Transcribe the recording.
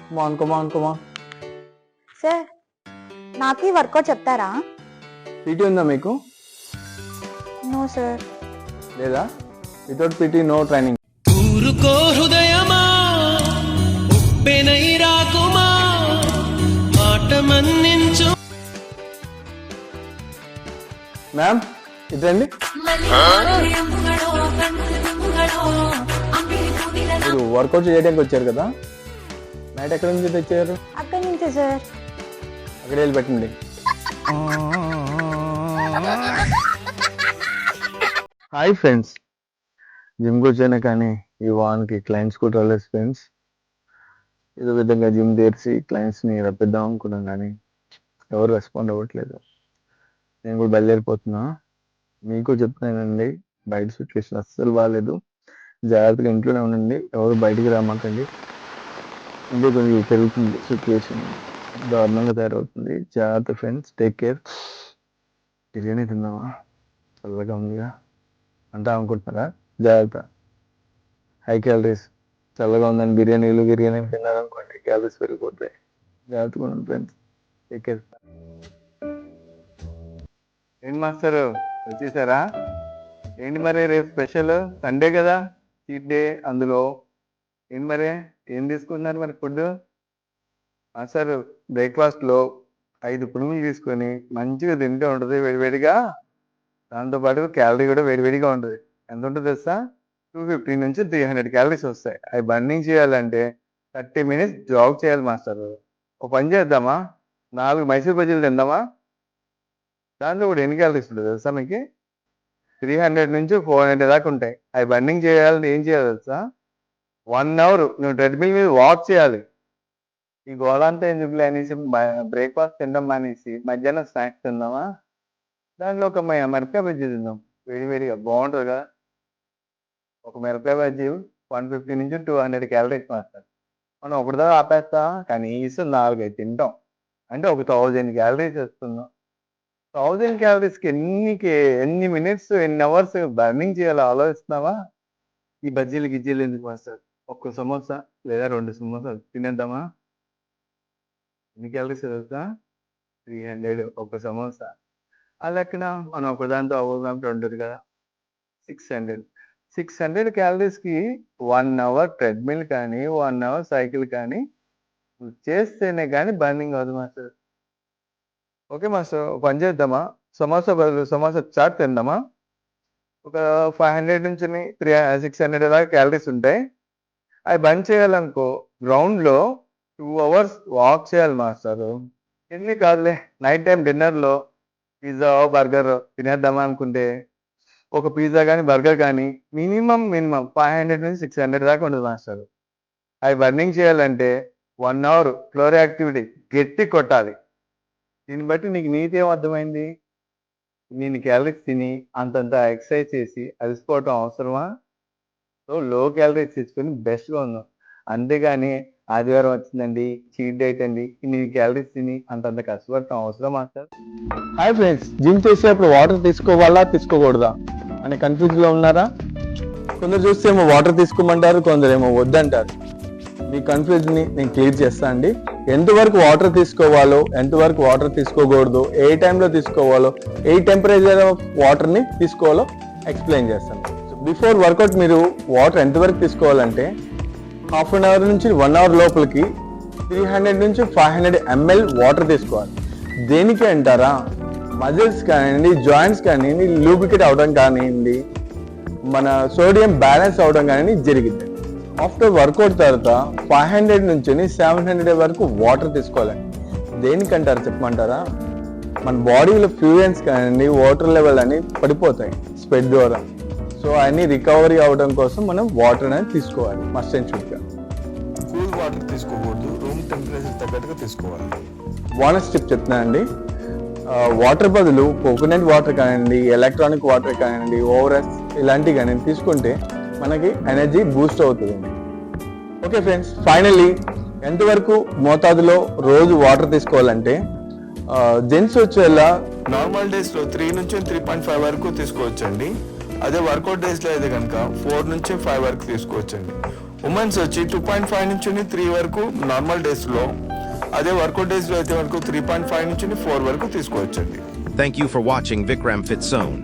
కమాన్. Sir నాకు workout చెప్తారా? PT ఉందా మీకు? No sir. లేదా? Without PT no training. ఊరుకో హృదయమా ఉప్పెనై రాకుమా మాట మన్నించు. మ్యామ్ ఇదండి. మీరు వర్కౌట్ చేయడానికి వచ్చారు కదా, నైట్ ఎక్కడి నుంచి తెచ్చారు? అక్కడి నుంచే సార్. అక్కడ వెళ్ళి పెట్టండి. హాయ్ ఫ్రెండ్స్, జిమ్కి వచ్చాను కానీ ఈ వాన్కి క్లయింట్స్ కూడా రాలేదు ఫ్రెండ్స్. ఏదో విధంగా జిమ్ తెరిచి క్లయింట్స్ని రప్పిద్దాం అనుకున్నాం కానీ ఎవరు రెస్పాండ్ అవ్వట్లేదు. నేను కూడా బయలుదేరిపోతున్నా. మీకు చెప్తున్నానండి, బయట సిచ్యువేషన్ అస్సలు బాగాలేదు. జాగ్రత్తగా ఇంట్లోనే ఉండండి, ఎవరు బయటికి రామాకండి. ఇంకా కొంచెం పెరుగుతుంది సిచ్యువేషన్, దారుణంగా తయారవుతుంది. జాగ్రత్త ఫ్రెండ్స్, టేక్ కేర్. బిర్యానీ తిందామా? చల్లగా ఉందిగా అంటా అనుకుంటున్నారా? జాగ్రత్త, హై క్యాలరీస్. చల్లగా ఉందని బిర్యానీ తిన్నారనుకోండి, క్యాలరీస్ పెరిగిపోతాయి. జాగ్రత్తగా ఉండండి ఫ్రెండ్స్, టేక్ కేర్. ఏంటి మాస్టర్ వచ్చేసారా? ఏంటి మరి రేపు స్పెషల్? సండే కదా, చీట్ డే. అందులో ఏంటి మరి ఏం తీసుకుంటున్నారు మరి ఫుడ్? మాస్టర్ బ్రేక్ఫాస్ట్లో 5 పునుగులు తీసుకొని మంచిగా తింటే ఉంటుంది వేడివేడిగా. దాంతోపాటు క్యాలరీ కూడా వేడివేడిగా ఉంటుంది. ఎంత ఉంటుంది తెలుసా? 250 నుంచి 300 క్యాలరీస్ వస్తాయి. అవి బర్నింగ్ చేయాలంటే 30 minutes జాగ్ చేయాలి మాస్టర్. ఒక పని చేద్దామా, 4 మైసూర్ బజ్జీలు తిందామా? దాంట్లో కూడా ఎన్ని క్యాలరీస్ ఉంటుంది తెలుసా మీకు? 300 నుంచి 400 దాకా ఉంటాయి. అవి బర్నింగ్ చేయాలంటే ఏం చేయాలి తెలుసా? 1 hour నువ్వు ట్రెడ్మిల్ మీద వాక్ చేయాలి. ఈ గోళ అంతా ఎందుకు అనేసి బ్రేక్ఫాస్ట్ తిందాం అనేసి మధ్యాహ్నం స్నాక్స్ తిందామా? దాంట్లో ఒక మిరపకాయ బజ్జీ తిందాం, వేడివేడిగా బాగుంటుంది కదా. ఒక మిరపకాయ బజ్జీ 150 నుంచి 200 క్యాలరీస్ మాస్తారు. మనం ఒకటి దాకా ఆపేస్తా, కనీసం 4-5 తింటాం అంటే ఒక 1000 క్యాలరీస్ వస్తున్నాం. 1000 క్యాలరీస్కి ఎన్ని మినిట్స్, ఎన్ని అవర్స్ బర్నింగ్ చేయాలో ఆలోచిస్తున్నావా? ఈ బజ్జీలు గిజ్జీలు ఎందుకు మాస్టర్? ఒక్క సమోసా లేదా 2 సమోసాలు తినేద్దామా? ఎన్ని క్యాలరీస్ తెలుసా? 300 ఒక సమోసా. అలా ఎక్కడ మనం ఒకదాంతో అవ్వడానికి ఉంటుంది కదా, 600 క్యాలరీస్కి 1 hour ట్రెడ్మిల్ కానీ 1 hour సైకిల్ కానీ చేస్తేనే కానీ బర్నింగ్ అవ్వదు మాస్టర్. ఓకే మాస్టర్, పని చేద్దామా? సమోసా బదులు సమోసా చాట్ తిందామా? ఒక 500 నుంచి 600 దాకా క్యాలరీస్ ఉంటాయి. అవి బంద్ చేయాలనుకో, గ్రౌండ్లో 2 hours వాక్ చేయాలి మాస్టర్. ఎన్ని కాదులే, నైట్ టైం డిన్నర్లో పిజ్జా బర్గర్ తినేద్దామా అనుకుంటే ఒక పిజ్జా కానీ బర్గర్ కానీ మినిమం 500 నుంచి 600 దాకా ఉంటుంది మాస్టర్. అవి బర్నింగ్ చేయాలంటే 1 hour ఫ్లోర్ యాక్టివిటీ గట్టి కొట్టాలి. దీన్ని బట్టి నీకు నీతి ఏం అర్థమైంది? నేను క్యాలరీస్ తిని అంతంత ఎక్సర్సైజ్ చేసి అలసిపోవటం అవసరమా? సో లో క్యాలరీస్ తీసుకొని బెస్ట్గా ఉన్నాం. అంతేగాని ఆదివారం వచ్చిందండి, చీట్ డేట్ అండి, ఇన్ని క్యాలరీస్ తిని అంతంత కష్టపడటం అవసరం మాస్టర్. హాయ్ ఫ్రెండ్స్, జిమ్ చేసేటప్పుడు వాటర్ తీసుకోవాలా తీసుకోకూడదా అనే కన్ఫ్యూజ్లో ఉన్నారా? కొందరు చూస్తే ఏమో వాటర్ తీసుకోమంటారు, కొందరు ఏమో వద్దంటారు. మీ కన్ఫ్యూజ్ని నేను క్లియర్ చేస్తాను అండి. ఎంతవరకు వాటర్ తీసుకోవాలో, ఎంతవరకు వాటర్ తీసుకోకూడదు, ఏ టైంలో తీసుకోవాలో, ఏ టెంపరేచర్ ఆఫ్ వాటర్ని తీసుకోవాలో ఎక్స్ప్లెయిన్ చేస్తాను. బిఫోర్ వర్కౌట్ మీరు వాటర్ ఎంతవరకు తీసుకోవాలంటే 1/2 hour నుంచి 1 hour లోపలికి 300 నుంచి 500 ml వాటర్ తీసుకోవాలి. దేనికి అంటారా? మజిల్స్ కానివ్వండి, జాయింట్స్ కానివ్వండి, లూబ్రికేట్ అవడం కానివ్వండి, మన సోడియం బ్యాలెన్స్ అవడం కానీ జరిగింది. ఆఫ్టర్ వర్కౌట్ తర్వాత 500 నుంచి 700 వరకు వాటర్ తీసుకోవాలండి. దేనికంటారు చెప్పమంటారా? మన బాడీలో ఫ్లూయిడ్స్ కానివ్వండి, వాటర్ లెవెల్ అని పడిపోతాయి స్వెట్ ద్వారా. సో అన్ని రికవరీ అవడం కోసం మనం వాటర్ అనేది తీసుకోవాలి మస్ట్ అండ్ షుడ్గా. కూల్ వాటర్ తీసుకోకూడదు, రూమ్ టెంపరేచర్ తగ్గట్టుగా తీసుకోవాలి. బోనస్ టిప్ చెప్తున్నానండి. వాటర్ బదులు కోకోనట్ వాటర్ కానివ్వండి, ఎలక్ట్రానిక్ వాటర్ కానివ్వండి, ఓఆర్ఎస్ ఇలాంటివి కానీ తీసుకుంటే మనకి ఎనర్జీ బూస్ట్ అవుతుంది. ఓకే ఫ్రెండ్స్, ఫైనల్లీ ఎంతవరకు మోతాదులో రోజు వాటర్ తీసుకోవాలంటే జెంట్స్ వచ్చేలా నార్మల్ డేస్లో 3 నుంచి 3.5 వరకు తీసుకోవచ్చండి. అదే వర్కౌట్ డేస్లో అయితే కనుక 4 నుంచి 5 వరకు తీసుకోవచ్చండి. ఉమెన్స్ వచ్చి 2.5 నుంచి 3 వరకు నార్మల్ డేస్లో, అదే వర్కౌట్ డేస్లో అయితే వరకు 3.5 నుంచి 4 వరకు తీసుకోవచ్చండి. Thank you for watching Vikram Fit Zone.